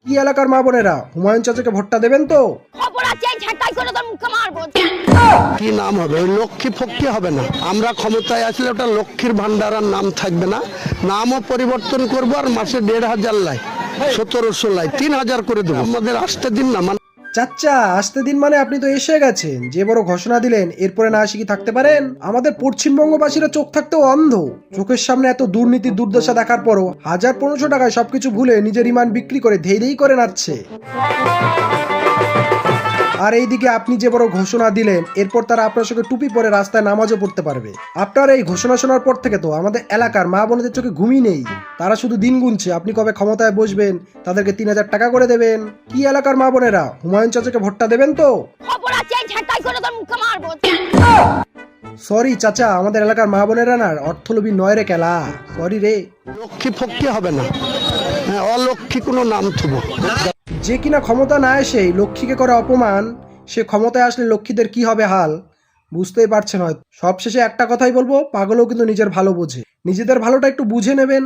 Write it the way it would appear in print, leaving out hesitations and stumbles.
কি এলাকার মা বোনেরা, হুমায়ুন চাচাকে ভোটটা দেবেন তো? কি নাম হবে? ওই লক্ষ্মী ফক্কি হবে না। আমরা ক্ষমতায় আসলে ওটা লক্ষ্মীর ভান্ডার আর নাম থাকবে না, নামও পরিবর্তন করবো আর মাসে ১,৫০০ লাই, ১৭০০ লাই, ৩,০০০ করে দেবো। আমাদের আসতে দিন না। চাচা আসতে দিন মানে আপনি তো এসে গেছেন, যে বড় ঘোষণা দিলেন, এরপরে না আসি কি থাকতে পারেন? আমাদের পশ্চিমবঙ্গবাসীরা চোখ থাকতেও অন্ধ। চোখের সামনে এত দুর্নীতি দুর্দশা দেখার পরও ১,৫০০ টাকায় সবকিছু ভুলে নিজের ইমান বিক্রি করে ধেই ধেই করে নাচছে। আর এইদিকে আপনি যে বড় ঘোষণা দিলেন, এরপর তারা আপনার সঙ্গে টুপি পরে রাস্তায় নামাজও পড়তে পারবে। আপনার এই ঘোষণা শোনার পর থেকে তো আমাদের এলাকার মা বোনদের চোখে ঘুমই নেই। তারা শুধু দিন গুনছে আপনি কবে ক্ষমতায় বসবেন, তাদেরকে ৩,০০০ টাকা করে দেবেন। কি এলাকার মা বোনেরা, হুমায়ুন চাচাকে ভোটটা দেবেন তো? সরি চাচা, আমাদের এলাকার মা বোনেরা না অর্থলোভী নয় রে কেলা, সরি রে। লক্ষ্মী ফক্কি হবে না, অলক্ষ্মী কোনো নাম থুবো। যে কিনা ক্ষমতা না এসেই লক্ষ্মীকে করে অপমান, সে ক্ষমতায় আসলে লক্ষ্মীদের কি হবে হাল বুঝতেই পারছেন হয়তো। সবশেষে একটা কথাই বলবো, পাগলও কিন্তু নিজের ভালো বোঝে। নিজেদের ভালোটা একটু বুঝে নেবেন।